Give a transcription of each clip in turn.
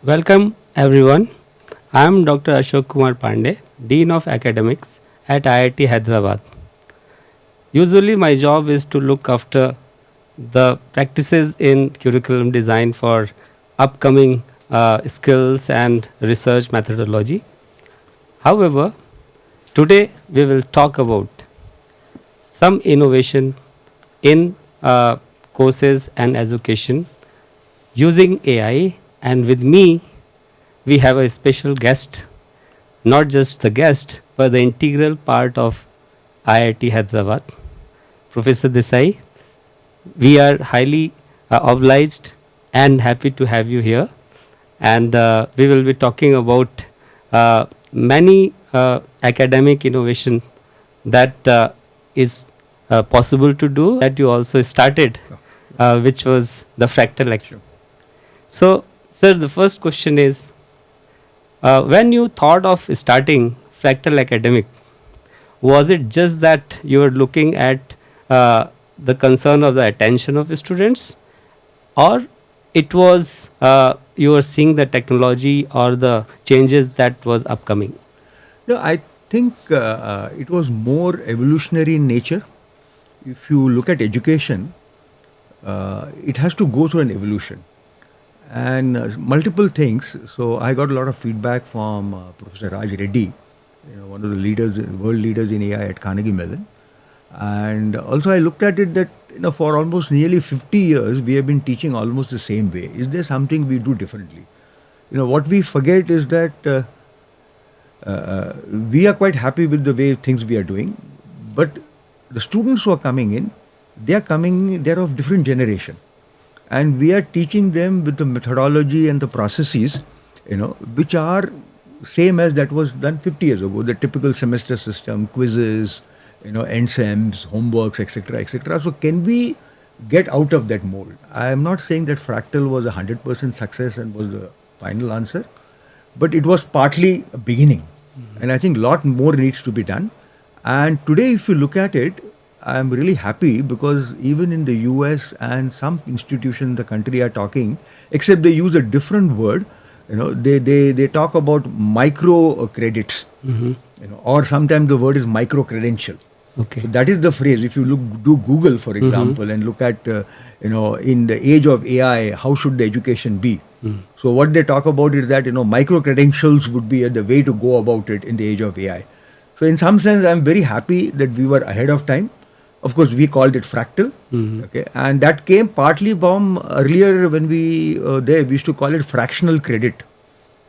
Welcome everyone. I am Dr. Ashok Kumar Pandey, Dean of Academics at IIT Hyderabad. Usually my job is to look after the practices in curriculum design for upcoming skills and research methodology. However, today we will talk about some innovation in courses and education using AI, and with me we have a special guest, not just the guest but the integral part of IIT Hyderabad, Professor Desai. We are highly obliged and happy to have you here, and we will be talking about many academic innovation that is possible to do that you also started, which was the Fractal Academic. So, sir, the first question is, when you thought of starting Fractal Academics, was it just that you were looking at the concern of the attention of students, or it was you were seeing the technology or the changes that was upcoming? No, I think it was more evolutionary in nature. If you look at education, it has to go through an evolution and multiple things. So I got a lot of feedback from Professor Raj Reddy, one of the leaders, world leaders in AI at Carnegie Mellon. And also I looked at it that for almost nearly 50 years we have been teaching almost the same way. Is there something we do differently? What we forget is that we are quite happy with the way things we are doing, but the students who are coming in, they're of different generation, and we are teaching them with the methodology and the processes, which are same as that was done 50 years ago. The typical semester system, quizzes, NSEMs, homeworks, etc., etc. So can we get out of that mold? I am not saying that Fractal was 100% success and was the final answer, but it was partly a beginning. And I think a lot more needs to be done. And today, if you look at it, I am really happy because even in the US and some institutions in the country are talking, except they use a different word. They talk about micro credits, or sometimes the word is micro credential. Okay. So that is the phrase. If you do Google, for example, and look at, in the age of AI, how should the education be? So what they talk about is that, micro credentials would be the way to go about it in the age of AI. So in some sense, I'm very happy that we were ahead of time. Of course, we called it Fractal, okay, and that came partly from earlier when we used to call it fractional credit,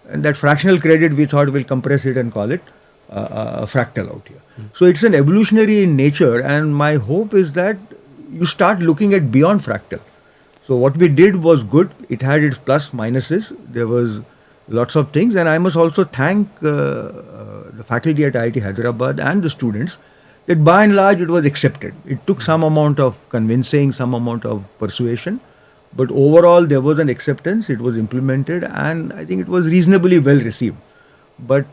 and that fractional credit we thought we'll compress it and call it Fractal out here. So it's an evolutionary in nature, and my hope is that you start looking at beyond Fractal. So what we did was good. It had its plus minuses. There was lots of things, and I must also thank the faculty at IIT Hyderabad and the students that by and large it was accepted. It took some amount of convincing, some amount of persuasion, but overall there was an acceptance. It was implemented, and I think it was reasonably well received. But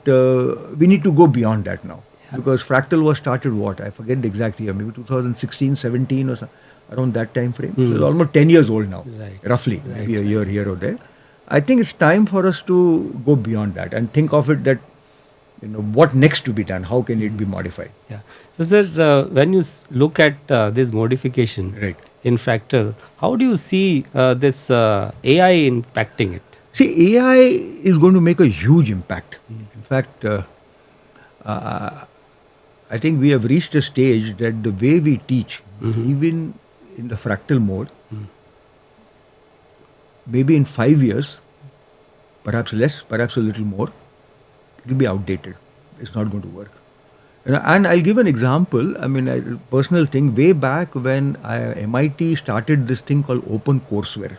we need to go beyond that now, because Fractal was started I forget the exact year, maybe 2016, 17 or something. Around that time frame. So it's almost 10 years old now, roughly, maybe a year here or there. I think it's time for us to go beyond that and think of it that, what next to be done? How can it be modified? Yeah. So, sir, when you look at this modification in Fractal, how do you see this AI impacting it? See, AI is going to make a huge impact. In fact, I think we have reached a stage that the way we teach, even in the fractal mode, maybe in 5 years, perhaps less, perhaps a little more, it will be outdated. It's not going to work. And I'll give an example. I mean, a personal thing. Way back when MIT started this thing called open courseware.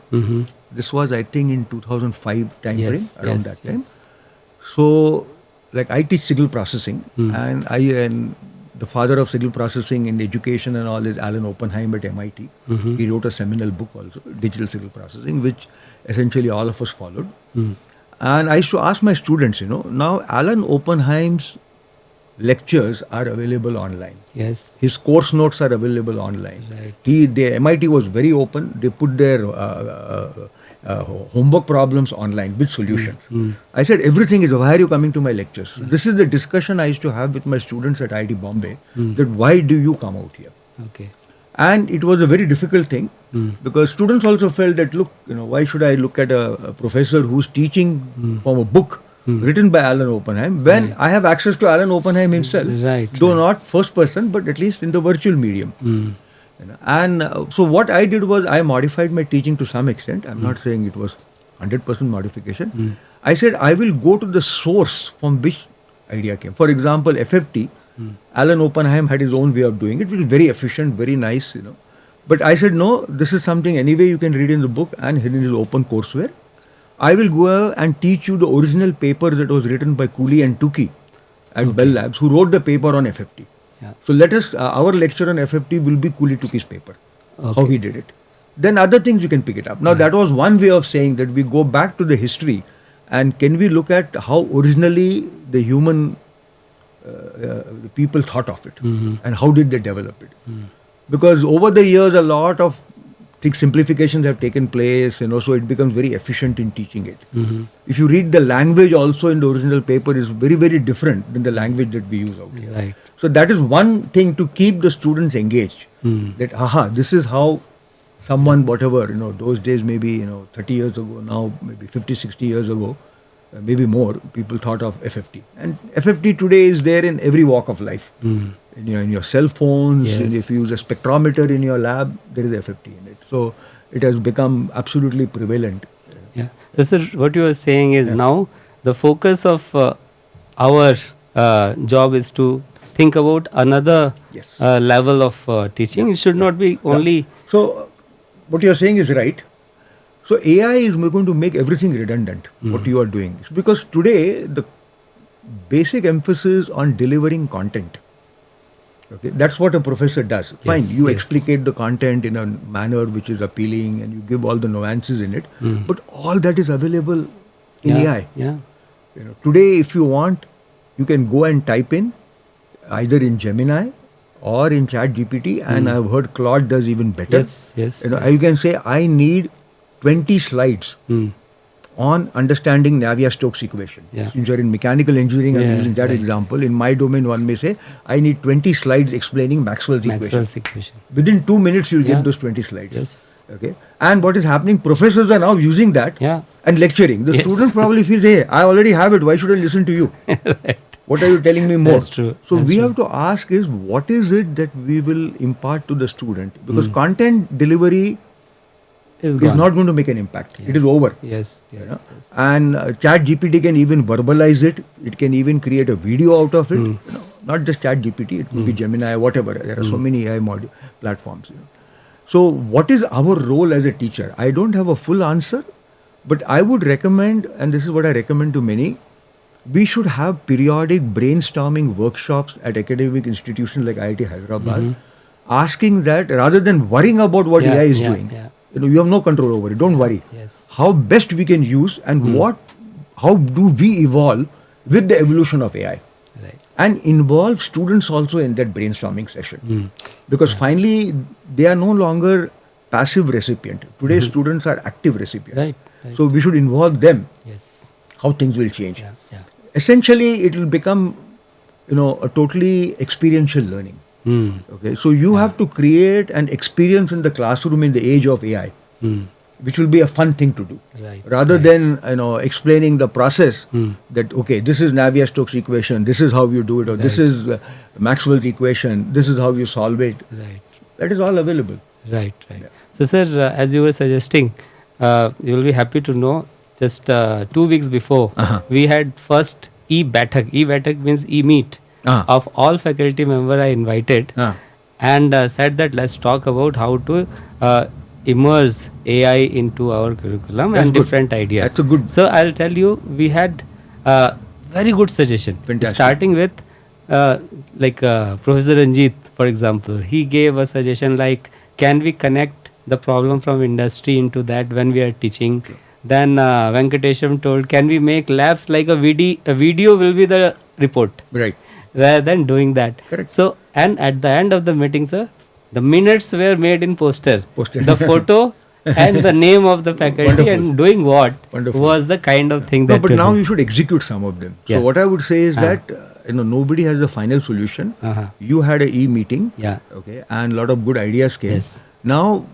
This was, I think, in 2005 time frame, around that time. So, like, I teach signal processing, and the father of signal processing in education and all is Alan Oppenheim at MIT. He wrote a seminal book also, Digital Signal Processing, which essentially all of us followed. And I used to ask my students, now Alan Oppenheim's lectures are available online. Yes. His course notes are available online. Right. The MIT was very open. They put their homework problems online with solutions. I said, everything is, why are you coming to my lectures? This is the discussion I used to have with my students at IIT Bombay, that why do you come out here? Okay. And it was a very difficult thing because students also felt that, look, why should I look at a professor who's teaching from a book written by Alan Oppenheim when I have access to Alan Oppenheim himself? Right. Though not first person, but at least in the virtual medium. And so what I did was I modified my teaching to some extent. I'm not saying it was 100% modification. I said I will go to the source from which idea came. For example, FFT, Alan Oppenheim had his own way of doing it, which is very efficient, very nice, But I said, no, this is something anyway you can read in the book and in his open courseware. I will go and teach you the original paper that was written by Cooley and Tukey at Bell Labs, who wrote the paper on FFT. Yeah. So let us, our lecture on FFT will be Cooley Tukey's paper, how he did it. Then other things you can pick it up. Now that was one way of saying that we go back to the history and can we look at how originally the human the people thought of it and how did they develop it. Because over the years a lot of simplifications have taken place, so it becomes very efficient in teaching it. If you read the language also in the original paper is very, very different than the language that we use out here. Right. So that is one thing to keep the students engaged. That, this is how someone, whatever, those days maybe, 30 years ago, now maybe 50, 60 years ago, maybe more, people thought of FFT. And FFT today is there in every walk of life. In your cell phones, and if you use a spectrometer in your lab, there is FFT in it. So it has become absolutely prevalent. Yeah. So, sir, what you are saying is now the focus of our job is to think about another level of teaching. It should not be only... So what you are saying is right. So AI is going to make everything redundant, what you are doing. Because today, the basic emphasis on delivering content. Okay, that's what a professor does. Fine, you explicate the content in a manner which is appealing and you give all the nuances in it. But all that is available in AI. Yeah. Today, if you want, you can go and type in either in Gemini or in ChatGPT, and I've heard Claude does even better. You can say, I need 20 slides on understanding Navier-Stokes equation. Since you're in mechanical engineering, I'm using that example. In my domain, one may say, I need 20 slides explaining Maxwell's equation. Within 2 minutes, you'll get those 20 slides. Okay. And what is happening, professors are now using that and lecturing. The students probably feel, hey, I already have it, why should I listen to you? What are you telling me more? That's true. So we have to ask is, what is it that we will impart to the student? Because content delivery is not going to make an impact. It is over. And ChatGPT can even verbalize it. It can even create a video out of it. Not just ChatGPT, it could be Gemini, whatever. There are so many AI platforms. So what is our role as a teacher? I don't have a full answer, but I would recommend, and this is what I recommend to many, we should have periodic brainstorming workshops at academic institutions like IIT Hyderabad, asking that rather than worrying about what AI is doing. You have no control over it. Don't worry. How best we can use and how do we evolve with the evolution of AI? And involve students also in that brainstorming session. Because finally, they are no longer passive recipient. Today, students are active recipients. So we should involve them. How things will change. Essentially, it will become, a totally experiential learning. Okay, so you have to create an experience in the classroom in the age of AI, which will be a fun thing to do, rather than explaining the process that this is Navier-Stokes equation, this is how you do it, or this is Maxwell's equation, this is how you solve it. That is all available. So, sir, as you were suggesting, you will be happy to know. Just 2 weeks before, we had first e-Baithak. E-Baithak means e-meet. Of all faculty member I invited and said that let's talk about how to immerse AI into our curriculum and different ideas. That's a good. So I'll tell you, we had very good suggestion. Fantastic. Starting with Professor Ranjit, for example, he gave a suggestion like, can we connect the problem from industry into that when we are teaching? Then Venkatesham told, can we make labs like a video will be the report. Rather than doing that. So, and at the end of the meeting, sir, the minutes were made in poster. The photo and the name of the faculty Wonderful. and doing what Wonderful. was the kind of thing No, that but you're now doing. you should execute some of them. Yeah. So what I would say is that nobody has the final solution. Uh-huh. You had a e-meeting, Yeah. okay, and a lot of good ideas came. Yes. Now,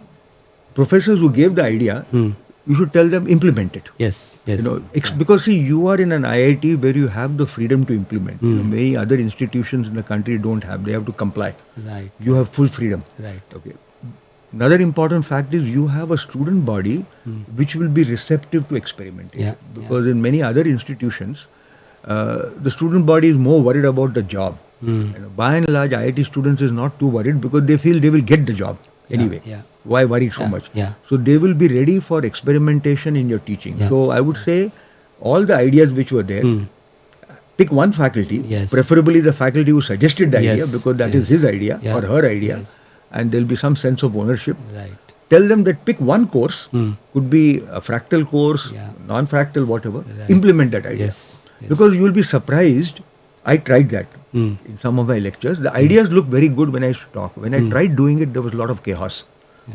professors who gave the idea, you should tell them implement it. Yes. Yes. Because see, you are in an IIT where you have the freedom to implement. Many other institutions in the country don't have. They have to comply. Right. You have full freedom. Right. Okay. Another important fact is you have a student body which will be receptive to experimentation. Yeah, Because in many other institutions, the student body is more worried about the job. By and large, IIT students is not too worried because they feel they will get the job anyway. Yeah. Why worry so much? Yeah. So they will be ready for experimentation in your teaching. Yeah. So I would say all the ideas which were there, pick one faculty, Yes. preferably the faculty who suggested the idea Yes, because that is yes. his idea Yeah. or her idea. Yes. And there'll be some sense of ownership. Right. Tell them that pick one course, could be a fractal course, Yeah. non-fractal, whatever. Right. Implement that idea. Yes. Yes. Because you will be surprised. I tried that in some of my lectures. The ideas looked very good when I used to talk. When I tried doing it, there was a lot of chaos.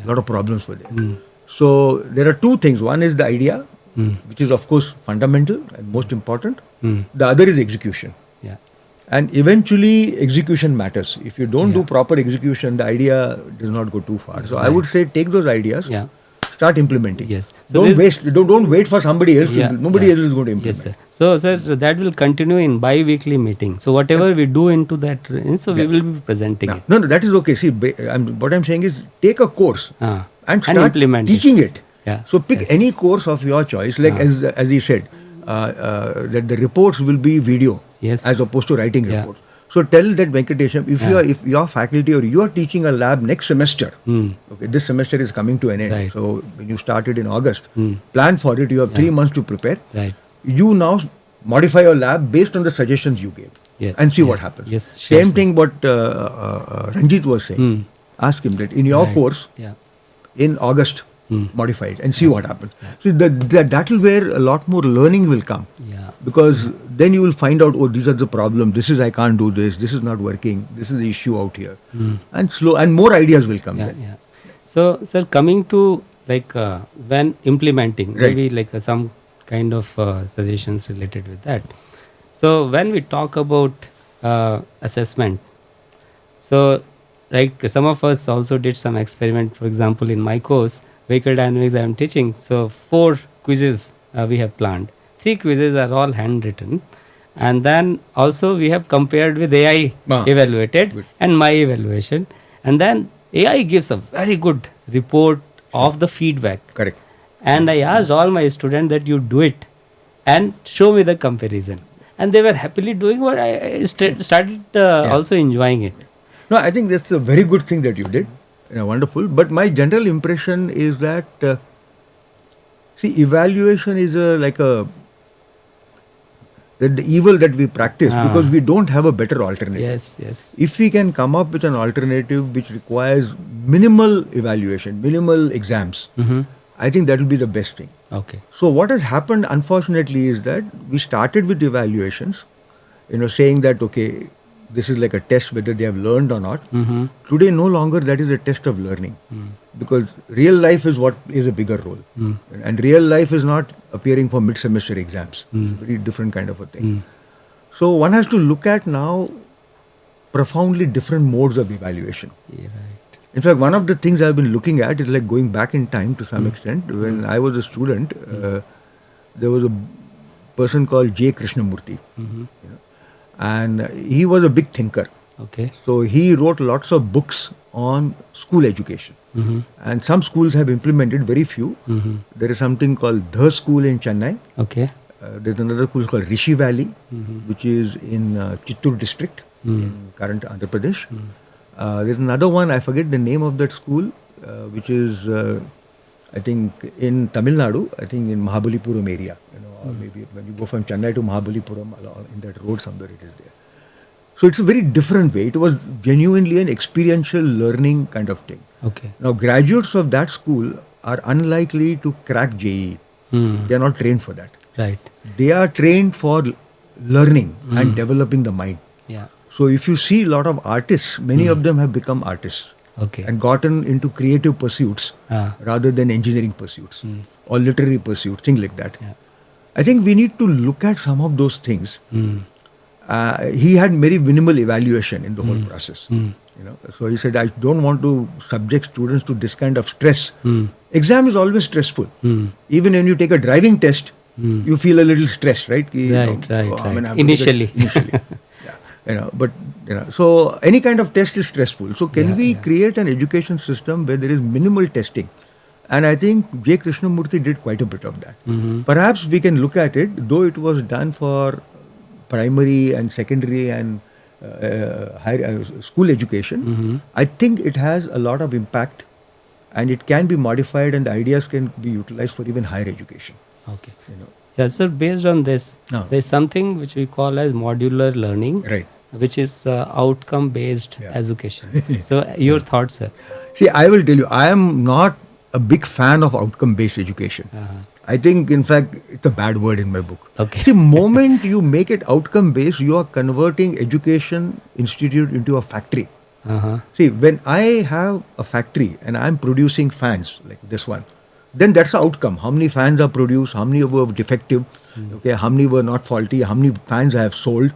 A lot of problems were there. So there are two things. One is the idea, which is of course fundamental and most important. The other is execution. Yeah. And eventually execution matters. If you don't do proper execution, the idea does not go too far. So I would say take those ideas, Yeah. start implementing. Yes. So don't this- waste. Don't wait for somebody else. Yeah, Nobody yeah. else is going to implement. Yes, sir. So, sir, that will continue in bi-weekly meeting. So, whatever we do into that, so we will be presenting it. No, that is okay. See, what I'm saying is take a course and And start implement it. teaching it. Yeah. So pick any course of your choice. Like as he said, that the reports will be video Yes. as opposed to writing Yeah. reports. So tell that Venkatesham, if your faculty or you are teaching a lab next semester, okay, this semester is coming to an end. Right. So when you started in August, plan for it. You have 3 months to prepare. Right. You now modify your lab based on the suggestions you gave, Yeah. and see Yeah. what happens. Yes, sure, Same sir. thing what Ranjit was saying. Ask him that in your Right. course Yeah. in August, modify it and see what happens. So that will where a lot more learning will come. Yeah. Because then you will find out, oh, these are the problems. This is I can't do this. This is not working. This is the issue out here. And more ideas will come. Yeah, then. yeah. So, sir, coming to like when implementing, Right. maybe like some kind of suggestions related with that. So, when we talk about assessment, so like some of us also did some experiment. For example, in my course, vehicle dynamics I am teaching. So, 4 quizzes we have planned. 3 quizzes are all handwritten. And then also we have compared with AI evaluated and my evaluation. And then AI gives a very good report of the feedback. Correct. And I asked all my students that you do it and show me the comparison. And they were happily doing what I started also enjoying it. No, I think that's a very good thing that you did. Wonderful. But my general impression is that, see, evaluation is the evil that we practice because we don't have a better alternative. Yes, yes. If we can come up with an alternative which requires minimal evaluation, minimal exams, I think that will be the best thing. Okay. So what has happened, unfortunately, is that we started with evaluations, saying that, okay, this is like a test whether they have learned or not. Today, no longer that is a test of learning because real life is what is a bigger role. And real life is not appearing for mid-semester exams. It's a very different kind of a thing. So one has to look at now profoundly different modes of evaluation. Yeah, right. In fact, one of the things I've been looking at is like going back in time to some extent. When I was a student, there was a person called J. Krishnamurti. And he was a big thinker. Okay. So he wrote lots of books on school education. And some schools have implemented, very few. There is something called The School in Chennai. Okay. There's another school called Rishi Valley, which is in Chittoor district in current Andhra Pradesh. There's another one, I forget the name of that school, which is, I think, in Tamil Nadu, I think in Mahabalipuram area. Or maybe when you go from Chennai to Mahabalipuram, in that road somewhere it is there. So it's a very different way. It was genuinely an experiential learning kind of thing. Okay. Now, graduates of that school are unlikely to crack JEE. They are not trained for that. Right. They are trained for learning and developing the mind. Yeah. So if you see a lot of artists, many of them have become artists. Okay. and gotten into creative pursuits rather than engineering pursuits or literary pursuits, things like that. Yeah. I think we need to look at some of those things. He had very minimal evaluation in the whole process. So he said, I don't want to subject students to this kind of stress. Exam is always stressful. Even when you take a driving test, you feel a little stressed, right? Right. Initially. But so any kind of test is stressful. So can we create an education system where there is minimal testing? And I think J. Krishnamurti did quite a bit of that. Perhaps we can look at it, though it was done for primary and secondary and higher school education. I think it has a lot of impact, and it can be modified, and the ideas can be utilized for even higher education. Okay. Yeah, sir, based on this, there is something which we call as modular learning, Right. which is outcome-based education. So, your thoughts, sir? See, I will tell you, I am not a big fan of outcome-based education. I think, in fact, it's a bad word in my book. Okay. See, moment you make it outcome-based, you are converting education institute into a factory. See, when I have a factory and I'm producing fans like this one, then that's the outcome. How many fans are produced, how many were defective, okay, how many were not faulty, how many fans I have sold,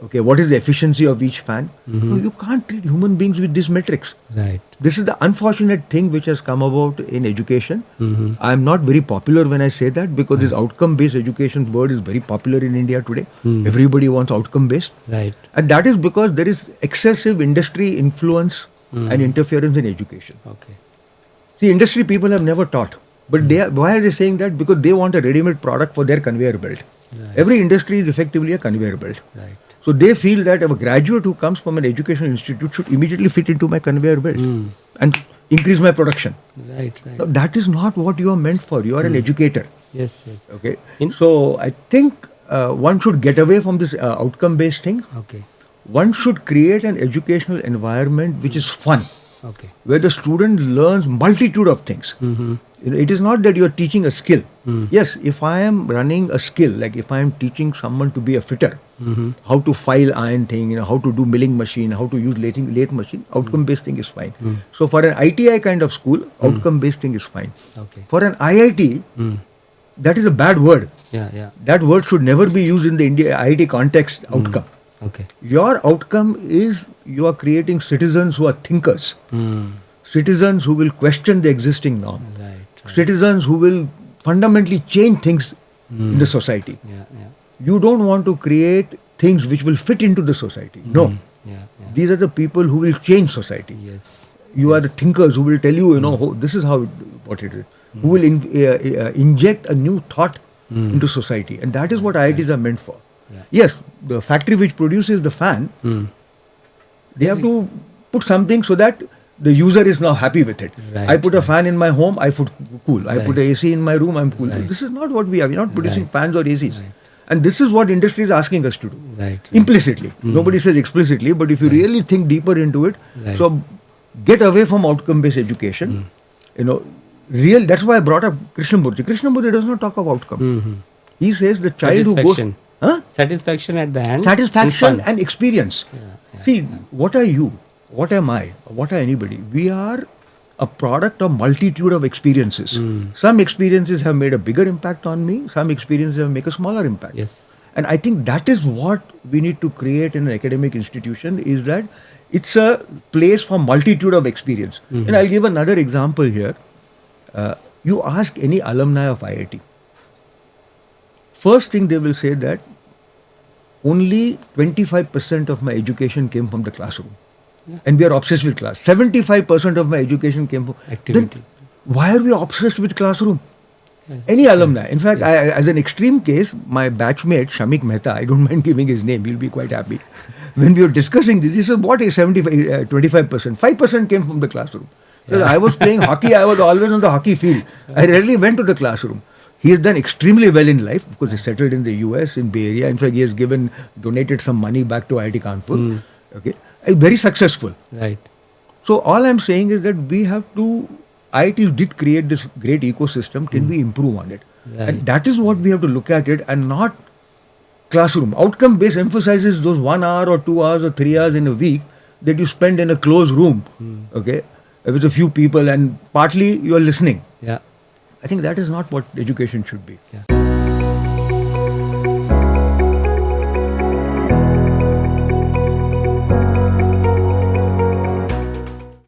okay, what is the efficiency of each fan. So you can't treat human beings with these metrics. Right. This is the unfortunate thing which has come about in education. I am not very popular when I say that, because this outcome-based education word is very popular in India today. Everybody wants outcome-based. Right. And that is because there is excessive industry influence and interference in education. Okay. See, industry people have never taught. But why are they saying that? Because they want a ready-made product for their conveyor belt. Right. Every industry is effectively a conveyor belt. Right. So they feel that a graduate who comes from an educational institute should immediately fit into my conveyor belt and increase my production. Right. Now, that is not what you are meant for. You are an educator. Yes. Okay. So I think one should get away from this outcome-based thing. Okay. One should create an educational environment which is fun, Okay. where the student learns multitude of things. It is not that you are teaching a skill. Yes, if I am running a skill, like if I am teaching someone to be a fitter, how to file iron thing, how to do milling machine, how to use lathe machine, outcome-based thing is fine. So for an ITI kind of school, outcome-based thing is fine. Okay. For an IIT, that is a bad word. Yeah. That word should never be used in the India IIT context, outcome. Okay. Your outcome is you are creating citizens who are thinkers, citizens who will question the existing norm, Right. citizens who will fundamentally change things in the society. Yeah. You don't want to create things which will fit into the society. No. Yeah. These are the people who will change society. Yes. You are the thinkers who will tell you, this is what it is. Who will inject a new thought into society. And that is what IITs are meant for. Yeah. Yes, the factory which produces the fan, they have to put something so that the user is now happy with it. Right, I put a fan in my home, I feel cool. I put a AC in my room, I'm cool. Right. This is not what we are. We're not producing Right. fans or ACs. Right. And this is what industry is asking us to do. Right. Implicitly. Nobody says explicitly, but if you really think deeper into it, so get away from outcome-based education. That's why I brought up Krishnamurti. Krishnamurti does not talk of outcome. He says the child who goes... Satisfaction at the end. Satisfaction and experience. Yeah. See, what are you? What am I? What are anybody? We are a product of multitude of experiences. Some experiences have made a bigger impact on me. Some experiences have made a smaller impact. Yes. And I think that is what we need to create in an academic institution, is that it's a place for multitude of experience. And I'll give another example here. You ask any alumni of IIT. First thing they will say that only 25% of my education came from the classroom. Yeah. And we are obsessed with class. 75% of my education came from activities. Then why are we obsessed with classroom? Yes. Any alumni. In fact, as an extreme case, my batchmate, Shamik Mehta, I don't mind giving his name, he'll be quite happy. When we were discussing this, he said, what is 25%? 5% came from the classroom. So I was playing hockey, I was always on the hockey field. I rarely went to the classroom. He has done extremely well in life because he settled in the US, in Bay Area. In fact, he has donated some money back to IIT Kanpur. Okay. Very successful. Right. So all I'm saying is that we have to, IITs did create this great ecosystem. Can we improve on it? Right. And that is what we have to look at it, and not classroom. Outcome-based emphasizes those 1 hour or 2 hours or 3 hours in a week that you spend in a closed room. Okay. with a few people, and partly you are listening. Yeah. I think that is not what education should be. Yeah.